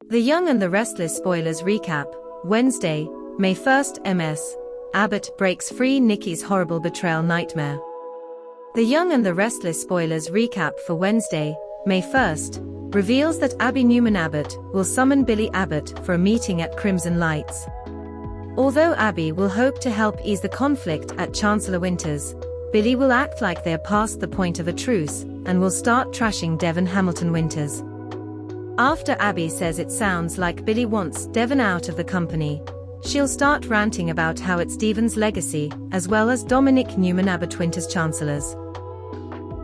The Young and the Restless spoilers recap. Wednesday, May 1st. Ms. Abbott breaks free Nikki's horrible betrayal nightmare. The Young and the Restless spoilers recap for Wednesday, May 1st, reveals that Abby Newman Abbott will summon Billy Abbott for a meeting at Crimson Lights. Although Abby will hope to help ease the conflict at Chancellor Winters, Billy will act like they're past the point of a truce and will start trashing Devon Hamilton Winters. After Abby says it sounds like Billy wants Devon out of the company, she'll start ranting about how it's Devon's legacy, as well as Dominic Newman Abbott Winters chancellors.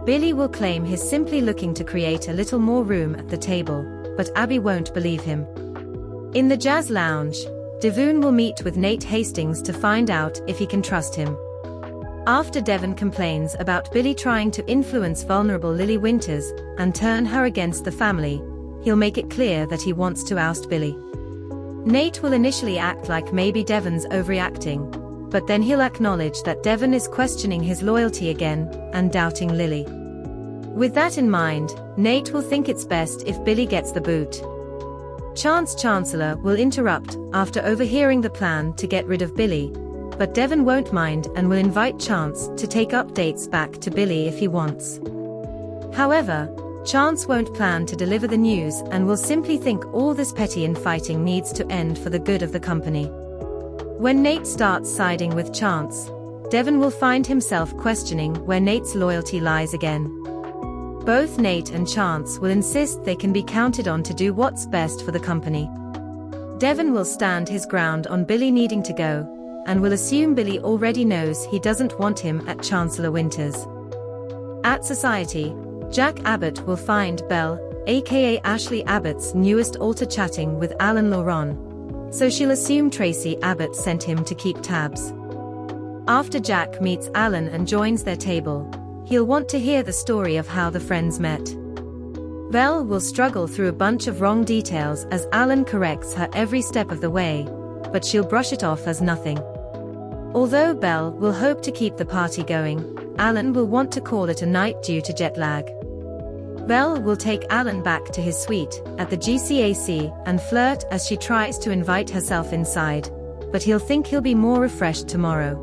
Billy will claim he's simply looking to create a little more room at the table, but Abby won't believe him. In the jazz lounge, Devon will meet with Nate Hastings to find out if he can trust him. After Devon complains about Billy trying to influence vulnerable Lily Winters and turn her against the family, he'll make it clear that he wants to oust Billy. Nate will initially act like maybe Devon's overreacting, but then he'll acknowledge that Devon is questioning his loyalty again and doubting Lily. With that in mind, Nate will think it's best if Billy gets the boot. Chancellor will interrupt after overhearing the plan to get rid of Billy, but Devon won't mind and will invite Chance to take updates back to Billy if he wants. However, Chance won't plan to deliver the news and will simply think all this petty infighting needs to end for the good of the company. When Nate starts siding with Chance, Devon will find himself questioning where Nate's loyalty lies again. Both Nate and Chance will insist they can be counted on to do what's best for the company. Devon will stand his ground on Billy needing to go, and will assume Billy already knows he doesn't want him at Chancellor Winters. At Society, Jack Abbott will find Belle, aka Ashley Abbott's newest alter, chatting with Alan Lauron, so she'll assume Tracy Abbott sent him to keep tabs. After Jack meets Alan and joins their table, he'll want to hear the story of how the friends met. Belle will struggle through a bunch of wrong details as Alan corrects her every step of the way, but she'll brush it off as nothing. Although Belle will hope to keep the party going, Alan will want to call it a night due to jet lag. Belle will take Alan back to his suite at the GCAC and flirt as she tries to invite herself inside, but he'll think he'll be more refreshed tomorrow.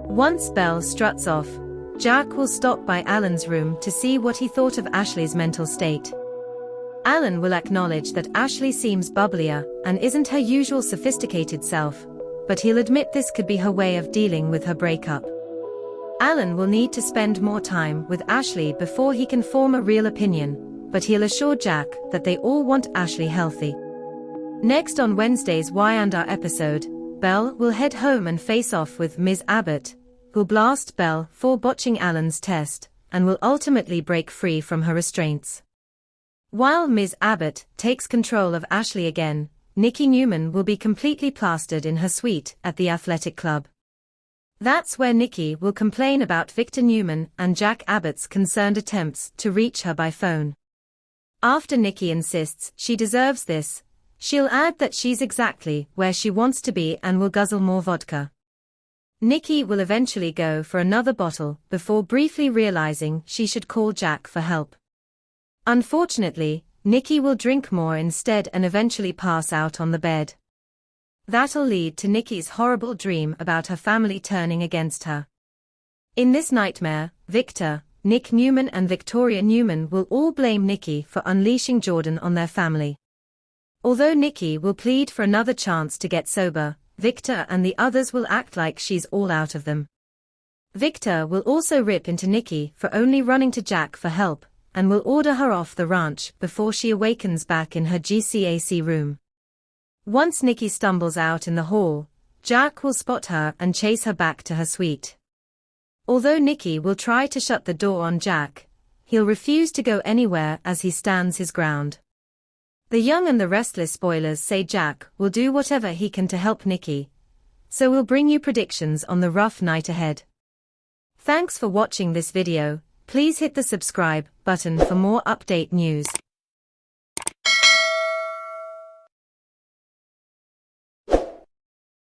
Once Belle struts off, Jack will stop by Alan's room to see what he thought of Ashley's mental state. Alan will acknowledge that Ashley seems bubblier and isn't her usual sophisticated self, but he'll admit this could be her way of dealing with her breakup. Alan will need to spend more time with Ashley before he can form a real opinion, but he'll assure Jack that they all want Ashley healthy. Next on Wednesday's Y&R episode, Belle will head home and face off with Ms. Abbott, who'll blast Belle for botching Alan's test, and will ultimately break free from her restraints. While Ms. Abbott takes control of Ashley again, Nikki Newman will be completely plastered in her suite at the athletic club. That's where Nikki will complain about Victor Newman and Jack Abbott's concerned attempts to reach her by phone. After Nikki insists she deserves this, she'll add that she's exactly where she wants to be and will guzzle more vodka. Nikki will eventually go for another bottle before briefly realizing she should call Jack for help. Unfortunately, Nikki will drink more instead and eventually pass out on the bed. That'll lead to Nikki's horrible dream about her family turning against her. In this nightmare, Victor, Nick Newman and Victoria Newman will all blame Nikki for unleashing Jordan on their family. Although Nikki will plead for another chance to get sober, Victor and the others will act like she's all out of them. Victor will also rip into Nikki for only running to Jack for help, and will order her off the ranch before she awakens back in her GCAC room. Once Nikki stumbles out in the hall, Jack will spot her and chase her back to her suite. Although Nikki will try to shut the door on Jack, he'll refuse to go anywhere as he stands his ground. The Young and the Restless spoilers say Jack will do whatever he can to help Nikki, so we'll bring you predictions on the rough night ahead. Thanks for watching this video. Please hit the subscribe button for more update news.